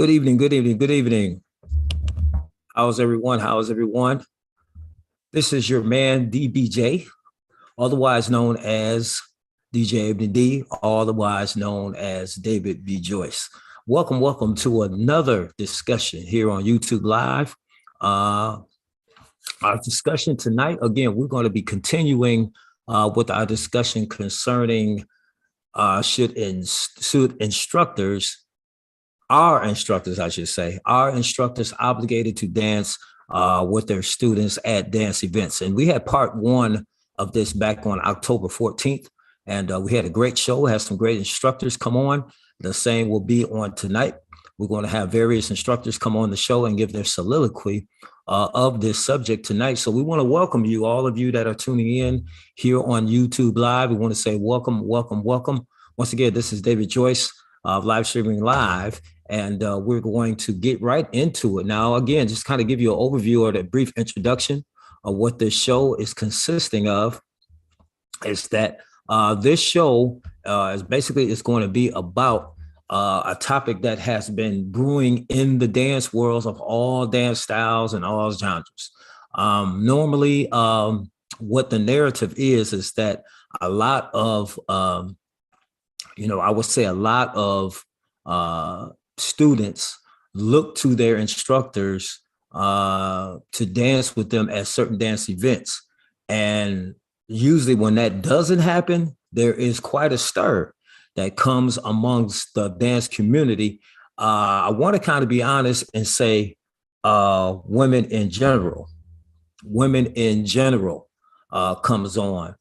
Good evening, good evening, good evening. How's everyone? How's everyone? This is your man, DBJ, otherwise known as DJ Ibn D, otherwise known as David B. Joyce. Welcome to another discussion here on YouTube Live. Our discussion tonight, again, we're going to be continuing with our discussion concerning should instructors our instructors, I should say, our instructors obligated to dance with their students at dance events. And we had part one of this back on October 14th. And we had a great show, we had some great instructors come on. The same will be on tonight. We're going to have various instructors come on the show and give their soliloquy of this subject tonight. So we want to welcome you, all of you that are tuning in here on YouTube Live. We want to say welcome. Once again, this is David Joyce of live streaming live. And we're going to get right into it. Now, again, just kind of give you an overview or a brief introduction of what this show is consisting of. Is that this show is basically it's going to be about a topic that has been brewing in the dance worlds of all dance styles and all genres. Normally, what the narrative is that a lot of, I would say a lot of students look to their instructors to dance with them at certain dance events. And usually when that doesn't happen, there is quite a stir that comes amongst the dance community. I want to kind of be honest and say women in general comes on.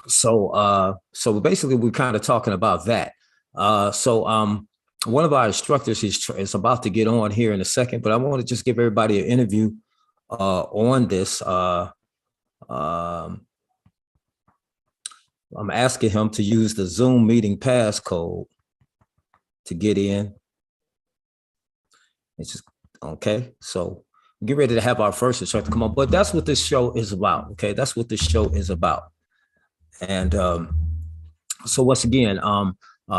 So basically we're kind of talking about that. One of our instructors is about to get on here in a second, but I want to just give everybody an interview on this. I'm asking him to use the Zoom meeting passcode to get in. It's just okay. So get ready to have our first instructor come on. But that's what this show is about. Okay, that's what this show is about. And so once again,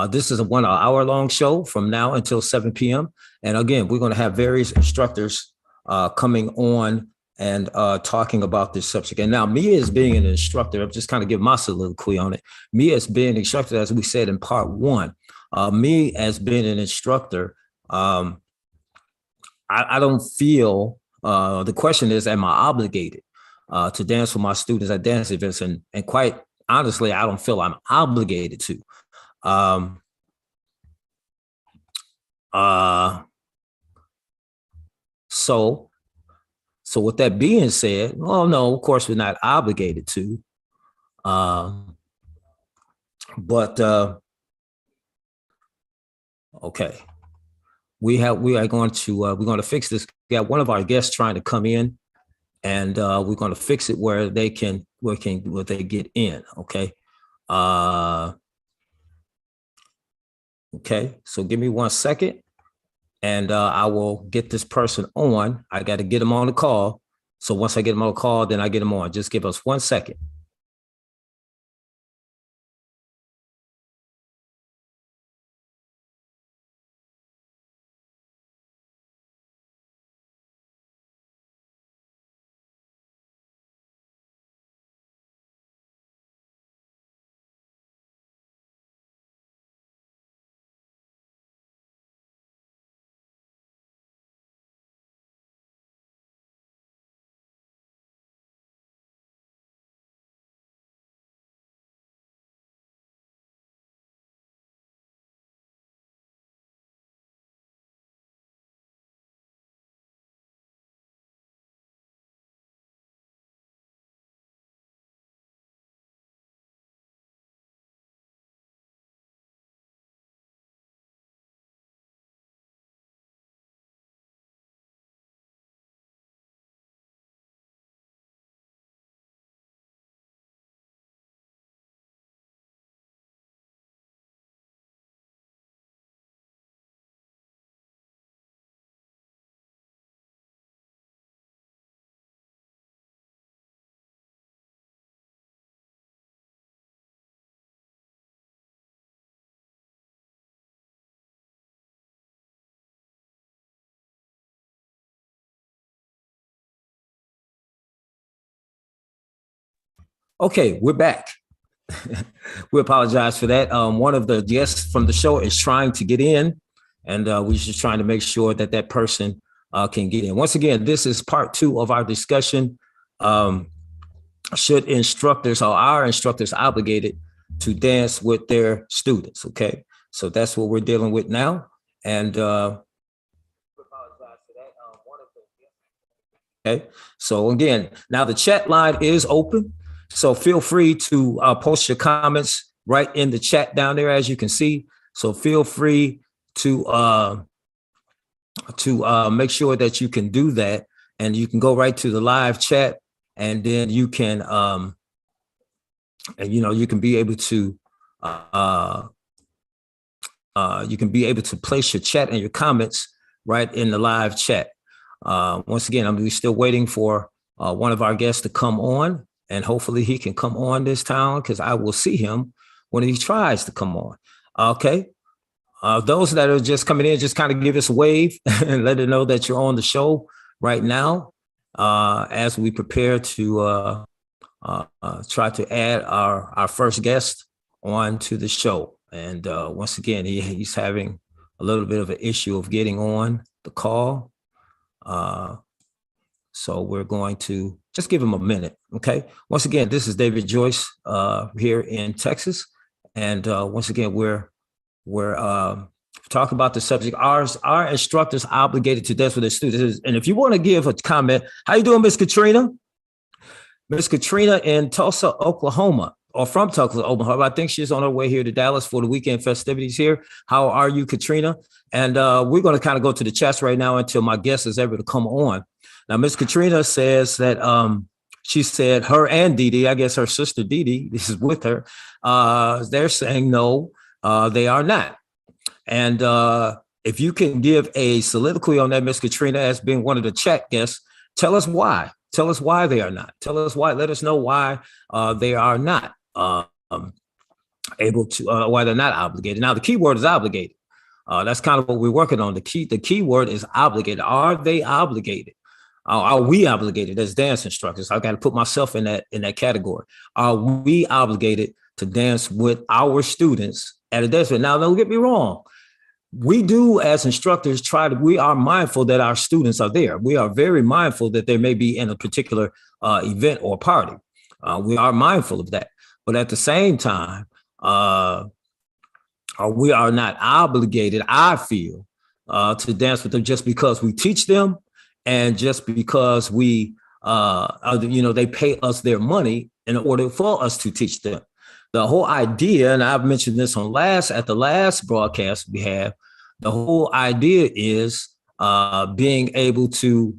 this is a 1 hour long show from now until 7 p.m. And again, we're going to have various instructors coming on and talking about this subject. And now me as being an instructor, I'm just kind of giving my soliloquy on it. Me as being an instructor, as we said in part one, me as being an instructor, I don't feel, the question is, am I obligated to dance with my students at dance events? And quite honestly, I don't feel I'm obligated to. So with that being said, well, no, of course we're not obligated to. But okay, we are going to fix this. We got one of our guests trying to come in, and we're going to fix it where they get in. Okay. Okay, so give me 1 second and I will get this person on. I got to get them on the call. So once I get them on the call, then I get them on. Just give us 1 second. Okay, we're back. We apologize for that. One of the guests from the show is trying to get in, and we're just trying to make sure that that person can get in. Once again, this is part 2 of our discussion. Should instructors or our instructors obligated to dance with their students? Okay, so that's what we're dealing with now. And okay, so again, now the chat line is open. So feel free to post your comments right in the chat down there, as you can see. So feel free to make sure that you can do that, and you can go right to the live chat, and then you can and you can be able to place your chat and your comments right in the live chat. Once again, we're still waiting for one of our guests to come on, and hopefully he can come on this time, because I will see him when he tries to come on. Okay. Those that are just coming in, just kind of give us a wave and let it know that you're on the show right now, as we prepare to try to add our first guest on to the show. And once again, he's having a little bit of an issue of getting on the call. So we're going to just give him a minute. Okay. Once again, this is David Joyce here in Texas. And once again, we're talking about the subject. Our instructors obligated to dance with their students. And if you want to give a comment, how you doing, Miss Katrina? Miss Katrina in Tulsa, Oklahoma, or from Tulsa, Oklahoma. I think she's on her way here to Dallas for the weekend festivities here. How are you, Katrina? And we're going to kind of go to the chats right now until my guest is able to come on. Now, Miss Katrina says that she said her and Dee Dee, I guess her sister Dee Dee, this is with her, they're saying no, they are not. And if you can give a soliloquy on that, Miss Katrina, as being one of the chat guests, tell us why. Tell us why they are not. Tell us why. Let us know why they are not able to, why they're not obligated. Now, the key word is obligated. That's kind of what we're working on. The key word is obligated. Are they obligated? Are we obligated as dance instructors? I got to put myself in that category. Are we obligated to dance with our students at a dance? Now, don't get me wrong. We do, as instructors, we are mindful that our students are there. We are very mindful that they may be in a particular event or party. We are mindful of that. But at the same time, we are not obligated, I feel, to dance with them just because we teach them, and just because we, they pay us their money in order for us to teach them. The whole idea, and I've mentioned this at the last broadcast we have, the whole idea is being able to,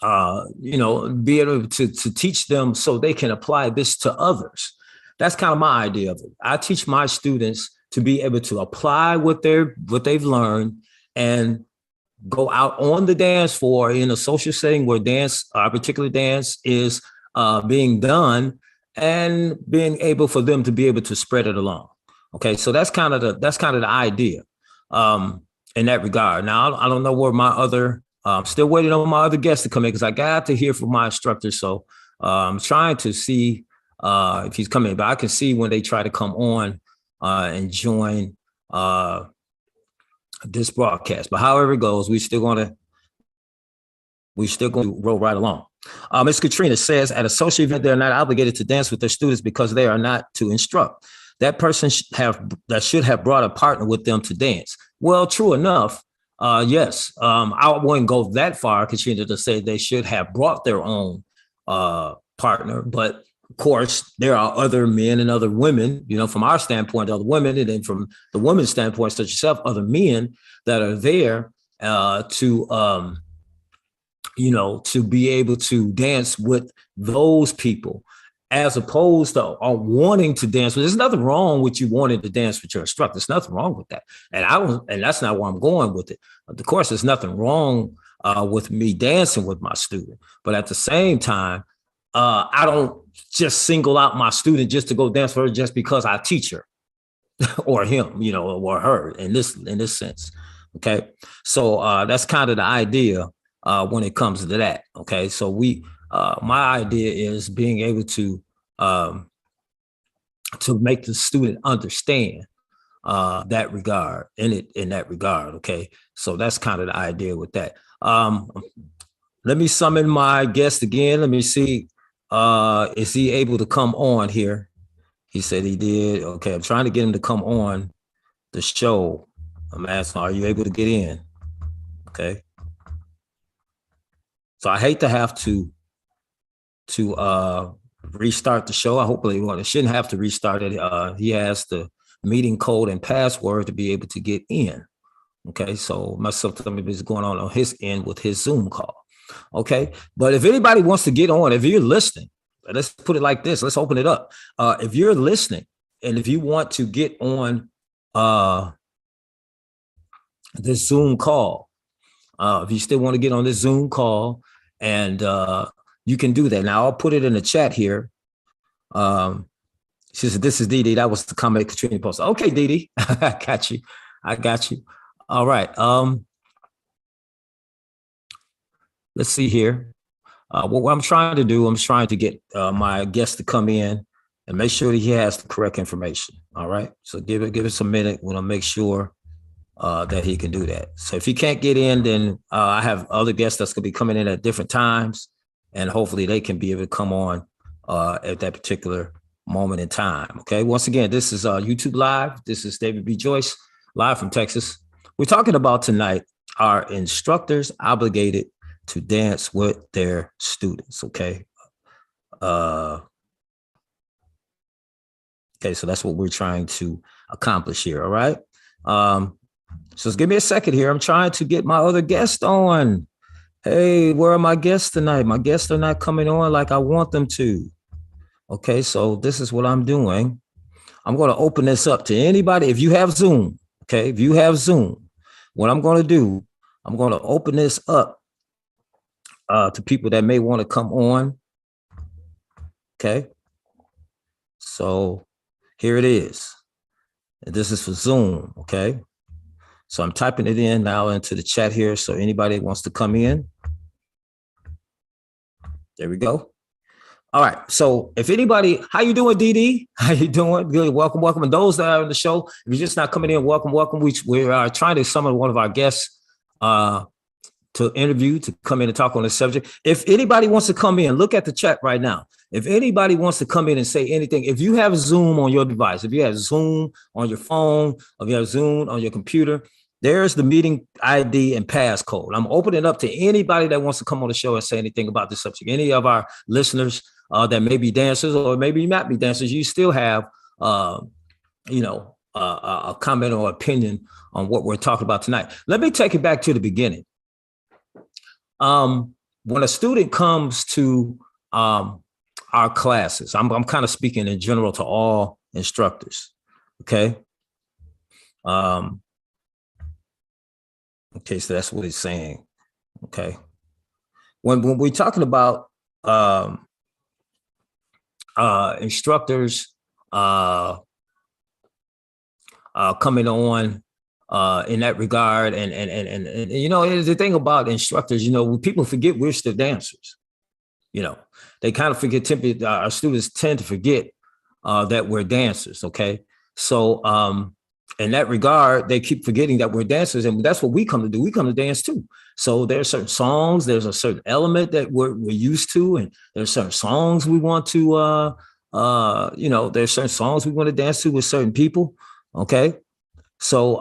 be able to teach them so they can apply this to others. That's kind of my idea of it. I teach my students to be able to apply what they've learned and go out on the dance floor in a social setting where particular dance is being done, and being able for them to be able to spread it along. Okay, so that's kind of the idea in that regard. Now, I don't know where my other, I'm still waiting on my other guests to come in, because I got to hear from my instructor. So I'm trying to see if he's coming, but I can see when they try to come on and join this broadcast. But however it goes, we're still going to roll right along. Ms. Katrina says, at a social event, they're not obligated to dance with their students because they are not to instruct. That person should have brought a partner with them to dance. Well, true enough. Yes. I wouldn't go that far, Katrina, to say they should have brought their own partner. But of course, there are other men and other women, from our standpoint, other women, and then from the women's standpoint, such as yourself, other men that are there to be able to dance with those people, as opposed to wanting to dance with. There's nothing wrong with you wanting to dance with your instructor. There's nothing wrong with that. And that's not where I'm going with it. Of course, there's nothing wrong with me dancing with my student. But at the same time, I don't just single out my student just to go dance for her just because I teach her or him, or her in this sense. Okay. So that's kind of the idea when it comes to that. Okay. So My idea is being able um, to make the student understand that regard in that regard. Okay, so that's kind of the idea with that. Let me summon my guest again. Let me see. Is he able to come on here? He said he did. Okay, I'm trying to get him to come on the show. I'm asking, are you able to get in? Okay. So I hate to have to restart the show. I hopefully it shouldn't have to restart it. He has the meeting code and password to be able to get in. Okay, so myself telling me what's going on his end with his Zoom call. Okay, but if anybody wants to get on, if you're listening, let's put it like this. Let's open it up. If you're listening and if you want to get on this Zoom call, if you still want to get on this Zoom call, and you can do that. Now I'll put it in the chat here. She said, "This is Dee Dee." That was the comment Katrina posted. Okay, Dee Dee, I got you. I got you. All right. Let's see here. What I'm trying to do, I'm trying to get my guest to come in and make sure that he has the correct information. All right. So give it a minute. We'll make sure that he can do that. So if he can't get in, then I have other guests that's going to be coming in at different times, and hopefully they can be able to come on at that particular moment in time. Okay. Once again, this is YouTube Live. This is David B. Joyce, live from Texas. We're talking about tonight, are instructors obligated to dance with their students? Okay. Okay, so that's what we're trying to accomplish here. All right. So give me a second here. I'm trying to get my other guest on. Hey, where are my guests tonight? My guests are not coming on like I want them to. Okay, so this is what I'm doing. I'm going to open this up to anybody. If you have Zoom, okay, if you have Zoom, what I'm going to do, I'm going to open this up to people that may want to come on. Okay, so here it is. And this is for Zoom, okay? So I'm typing it in now into the chat here. So anybody wants to come in, there we go. All right. So if anybody, how you doing, Dee Dee? How you doing? Good. Welcome, welcome. And those that are on the show, if you're just not coming in, welcome, welcome. We are trying to summon one of our guests to interview, to come in and talk on this subject. If anybody wants to come in, look at the chat right now. If anybody wants to come in and say anything, if you have Zoom on your device, if you have Zoom on your phone, if you have Zoom on your computer, there's the meeting ID and passcode. I'm opening it up to anybody that wants to come on the show and say anything about this subject. Any of our listeners that may be dancers or maybe not be dancers, you still have, a comment or opinion on what we're talking about tonight. Let me take it back to the beginning. When a student comes to our classes, I'm kind of speaking in general to all instructors, okay? Okay, so that's what he's saying, okay? When we're talking about instructors coming on in that regard, and the thing about instructors, people forget we're still dancers. They kind of forget. Our students tend to forget that we're dancers. Okay, so in that regard, they keep forgetting that we're dancers, and that's what we come to do. We come to dance too. So there's certain songs, there's a certain element that we're used to, and there's certain songs we want to, there's certain songs we want to dance to with certain people. Okay. So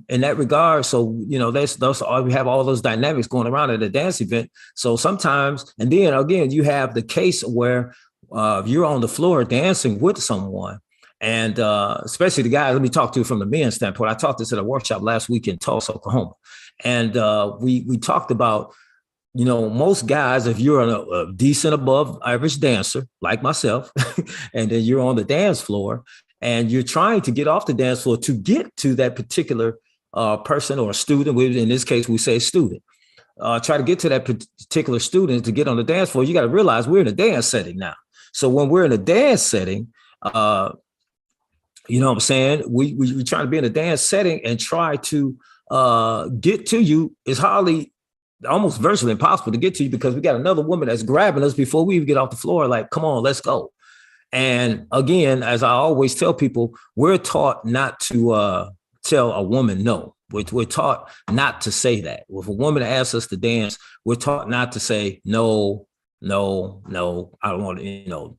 in that regard, those we have all those dynamics going around at a dance event. So sometimes, and then again, you have the case where you're on the floor dancing with someone. And especially the guys, let me talk to you from the men's standpoint. I taught this at a workshop last week in Tulsa, Oklahoma. And we talked about, most guys, if you're a decent above average dancer like myself, and then you're on the dance floor and you're trying to get off the dance floor to get to that particular person or student, in this case, we say student, try to get to that particular student to get on the dance floor, you got to realize we're in a dance setting now. So when we're in a dance setting, you know what I'm saying? We try to be in a dance setting and try to get to you is hardly almost virtually impossible to get to you because we got another woman that's grabbing us before we even get off the floor. Like, come on, let's go. And again, as I always tell people, we're taught not to tell a woman no. We're taught not to say that. If a woman asks us to dance, we're taught not to say no, no, no, I don't want to,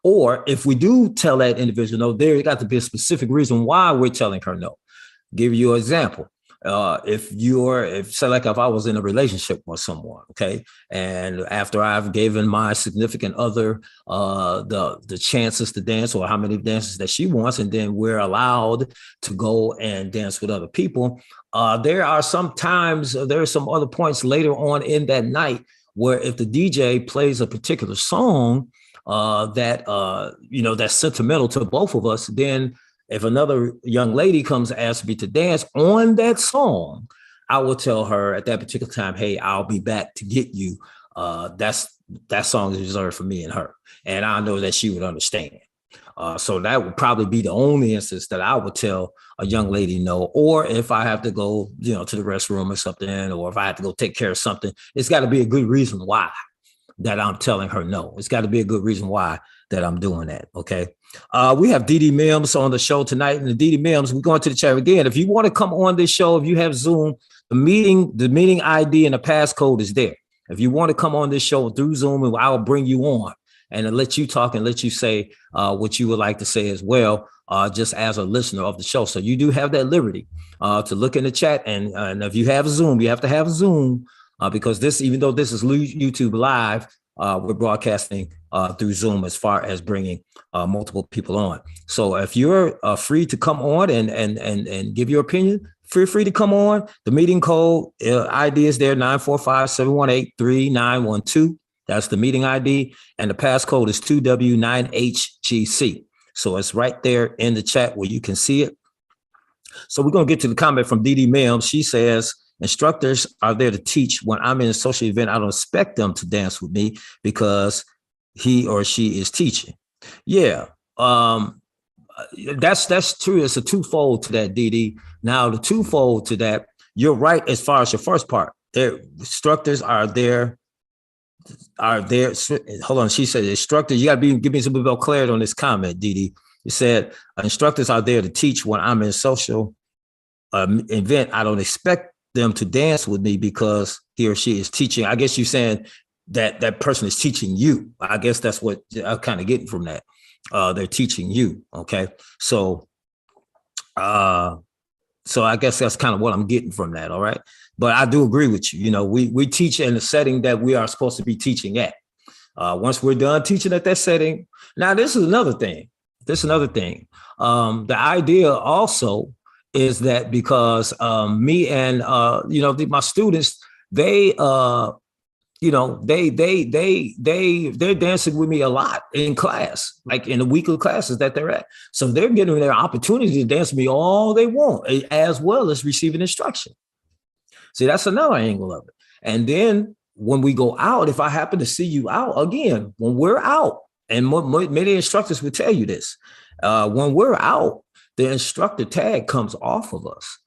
or if we do tell that individual no, there got to be a specific reason why we're telling her no. Give you an example. If I was in a relationship with someone, okay, and after I've given my significant other the chances to dance or how many dances that she wants, and then we're allowed to go and dance with other people, there are some other points later on in that night where if the DJ plays a particular song that's sentimental to both of us, then if another young lady comes and asks me to dance on that song, I will tell her at that particular time, hey, I'll be back to get you. That song is reserved for me and her. And I know that she would understand. So that would probably be the only instance that I would tell a young lady no. Or if I have to go, to the restroom or something, or if I have to go take care of something, it's got to be a good reason why that I'm telling her no. It's got to be a good reason why that I'm doing that. Okay. We have Dee Dee Mims on the show tonight. And the Dee Dee Mims, we're going to the chat again. If you want to come on this show, if you have Zoom, the meeting ID and the passcode is there. If you want to come on this show through Zoom, I'll bring you on and let you talk and let you say what you would like to say as well, just as a listener of the show. So you do have that liberty to look in the chat. And if you have Zoom, you have to have Zoom because even though this is YouTube Live, we're broadcasting through Zoom as far as bringing multiple people on. So if you're free to come on and give your opinion, feel free to come on. The meeting code ID is there, 945-718-3912. That's the meeting ID. And the passcode is 2W9HGC. So it's right there in the chat where you can see it. So we're going to get to the comment from Dee Dee Mims. She says, instructors are there to teach. When I'm in a social event, I don't expect them to dance with me because he or she is teaching. Yeah, that's true. It's a twofold to that, Dee Dee. Now, the twofold to that, you're right as far as your first part. Instructors are there. Hold on. She said, instructors, you got to give me some more clarity on this comment, Dee Dee. You said, instructors are there to teach. When I'm in a social event, I don't expect them to dance with me because he or she is teaching. I guess you're saying that person is teaching you. I guess that's what I'm kind of getting from that. They're teaching you. Okay. So I guess that's kind of what I'm getting from that. All right. But I do agree with you. We teach in the setting that we are supposed to be teaching at. Once we're done teaching at that setting. Now, this is another thing. The idea also is that because me and my students, they're dancing with me a lot in class, like in the weekly classes that they're at. So they're getting their opportunity to dance with me all they want, as well as receiving instruction. See, that's another angle of it. And then when we go out, if I happen to see you out again, when we're out, and many instructors will tell you this, when we're out, the instructor tag comes off of us.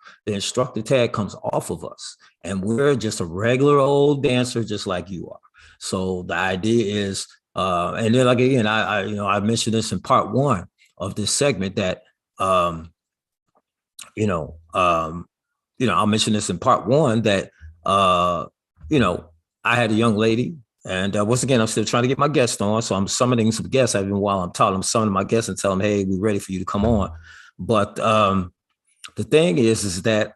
And we're just a regular old dancer, just like you are. So the idea is, and then like again, I mentioned this in part one of this segment that, I'll mention this in part one that, I had a young lady, and once again, I'm still trying to get my guests on. So I'm summoning some guests. Even while I'm talking, I'm summoning my guests and tell them, hey, we're ready for you to come on. But the thing is that,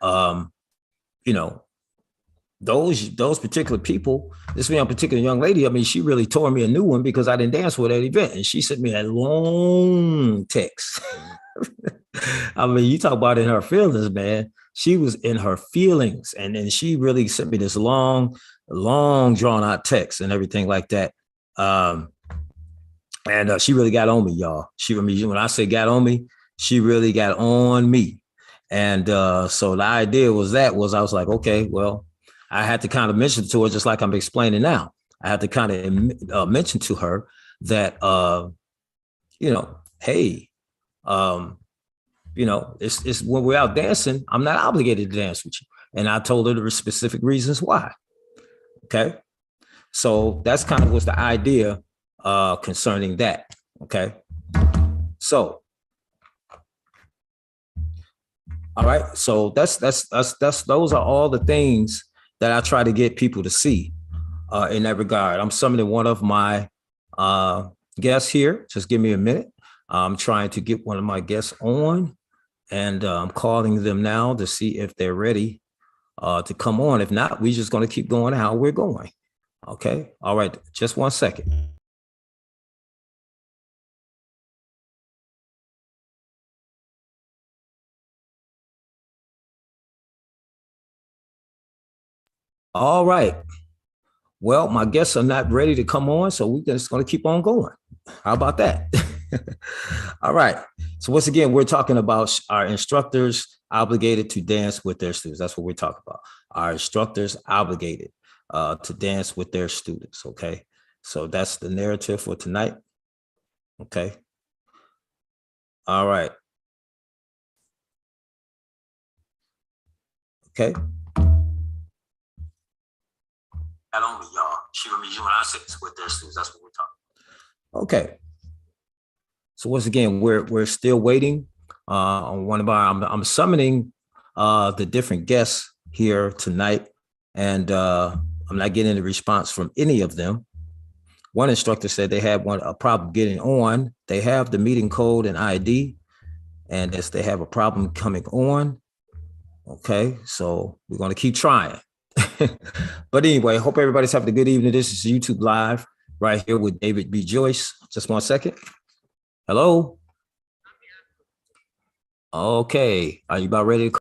those particular people, this one particular young lady, I mean, she really tore me a new one because I didn't dance with that event. And she sent me that long text. I mean, you talk about in her feelings, man. She was in her feelings. And then she really sent me this long drawn out text and everything like that. And she really got on me, y'all. When I say got on me, she really got on me. And so the idea was I was like, okay, well, I had to kind of mention to her, just like I'm explaining now. I had to kind of mention to her that, hey, it's when we're out dancing, I'm not obligated to dance with you. And I told her the specific reasons why. Okay. So that's kind of was the idea concerning that. Okay. So, all right. So that's those are all the things that I try to get people to see in that regard. I'm summoning one of my uh, guests here. Just give me a minute. I'm trying to get one of my guests on, and I'm calling them now to see if they're ready to come on. If not, we're just going to keep going how we're going. Okay. All right. Just one second. All right. Well, my guests are not ready to come on, so we're just going to keep on going. How about that? All right. So once again, we're talking about our instructors obligated to dance with their students. That's what we're talking about. Our instructors obligated to dance with their students. Okay. So that's the narrative for tonight. Okay. All right. Okay. Not only y'all, she will be doing our six with their students. That's what we're talking about. Okay. So once again, we're still waiting on one of our. I'm summoning the different guests here tonight, and I'm not getting a response from any of them. One instructor said they had a problem getting on. They have the meeting code and ID, and as they have a problem coming on. Okay, so we're going to keep trying. But anyway, hope everybody's having a good evening. This is YouTube Live right here with David B. Joyce. Just 1 second. Hello. Okay, are you about ready to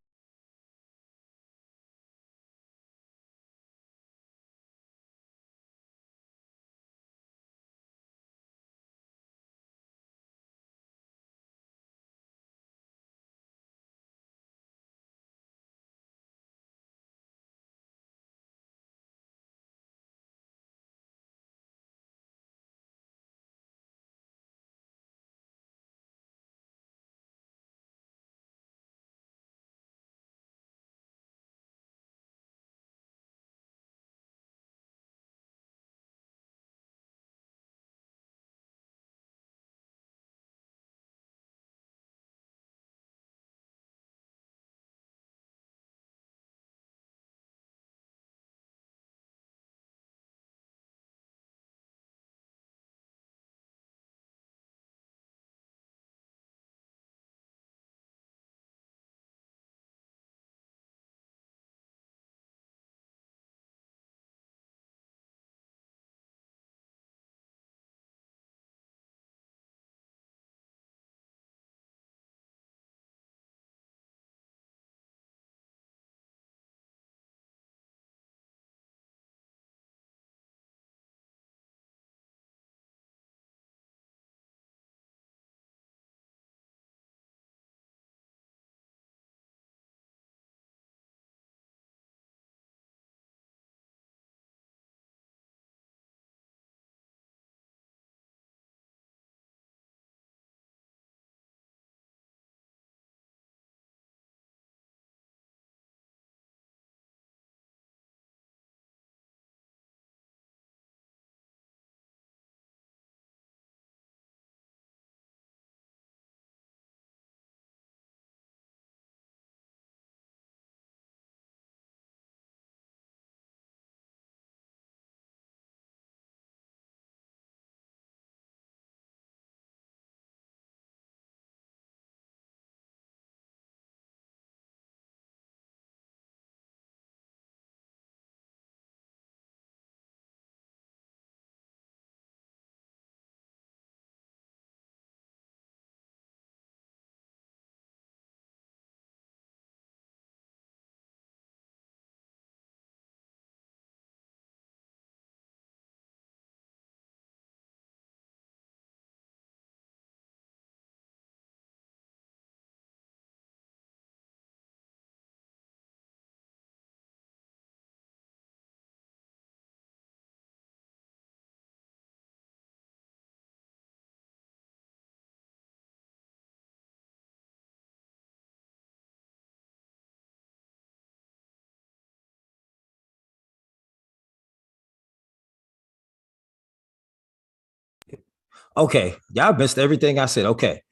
Okay, y'all missed everything I said. Okay.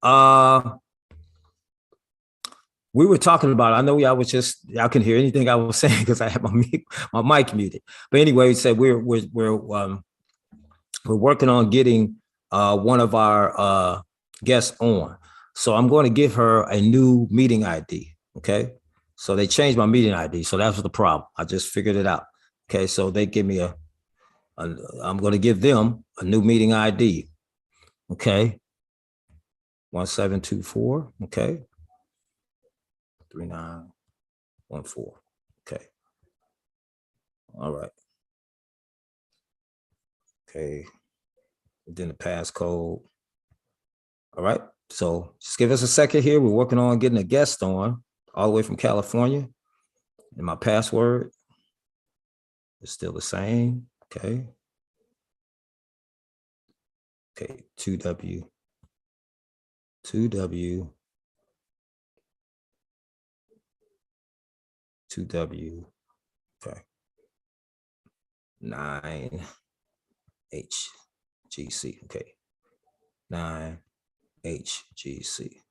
Uh we were talking about, I know y'all was just, y'all can hear anything I was saying because I have my mic muted. But anyway, we said we're working on getting one of our guests on. So I'm going to give her a new meeting ID. Okay. So they changed my meeting ID. So that's the problem. I just figured it out. Okay. So they give me I'm going to give them a new meeting ID. Okay. 1724. Okay. 3914. Okay. All right. Okay. Then the passcode. All right. So just give us a second here. We're working on getting a guest on all the way from California. And my password is still the same. Okay. Okay. 2W. 2W. 2W. Okay. 9HGC. Okay. 9HGC.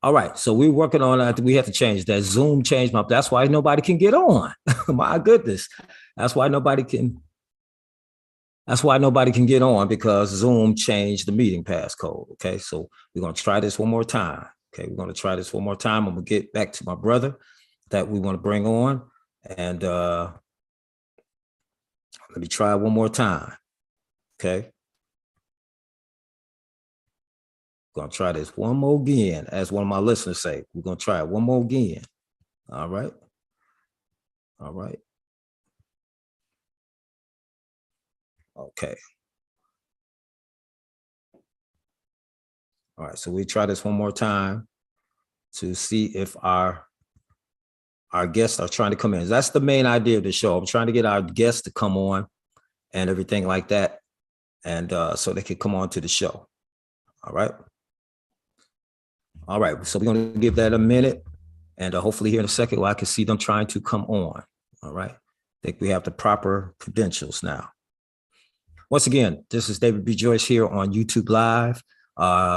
All right, so we're working on that. We have to change that. Zoom changed my. That's why nobody can get on. My goodness, that's why nobody can. That's why nobody can get on because Zoom changed the meeting passcode. Okay, so we're gonna try this one more time. Okay, we're gonna try this one more time. I'm gonna get back to my brother that we want to bring on, and let me try one more time. Okay. Gonna try this one more again, as one of my listeners say. We're gonna try it one more again. All right. All right. Okay. All right. So we try this one more time to see if our guests are trying to come in. That's the main idea of the show. I'm trying to get our guests to come on and everything like that, and so they can come on to the show. All right. All right. So we're gonna give that a minute, and hopefully here in a second, I can see them trying to come on. All right. I think we have the proper credentials now. Once again, this is David B. Joyce here on YouTube Live,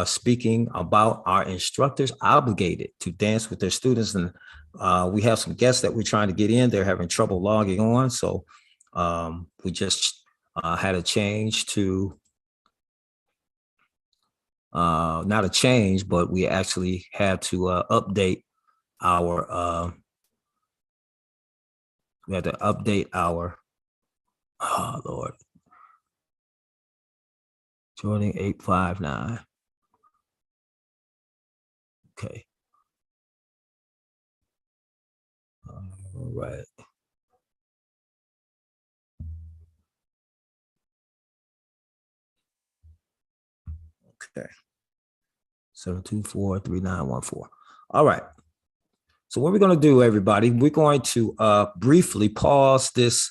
speaking about our instructors obligated to dance with their students. And we have some guests that we're trying to get in. They're having trouble logging on. So we just had a change to, not a change, but we actually had to update our, oh Lord, joining 859. Okay. All right. Okay. 724-3914. All right. So what we're going to do, everybody, we're going to briefly pause this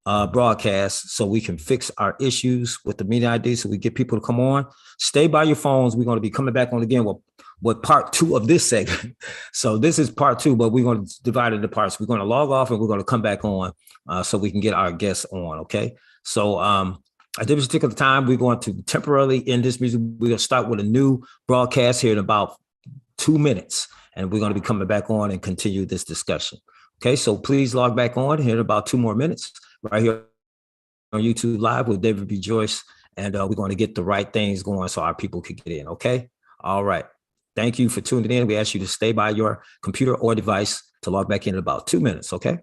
broadcast so we can fix our issues with the meeting ID so we get people to come on. Stay by your phones. We're going to be coming back on again with part 2 of this segment. So this is part 2, but we're going to divide it into parts. We're going to log off and we're going to come back on so we can get our guests on, okay? So at this particular time, we're going to temporarily end this music. We're going to start with a new broadcast here in about 2 minutes, and we're going to be coming back on and continue this discussion. Okay, so please log back on here in about 2 more minutes right here on YouTube Live with David B. Joyce, and we're going to get the right things going so our people can get in, okay? All right. Thank you for tuning in. We ask you to stay by your computer or device to log back in about 2 minutes, okay?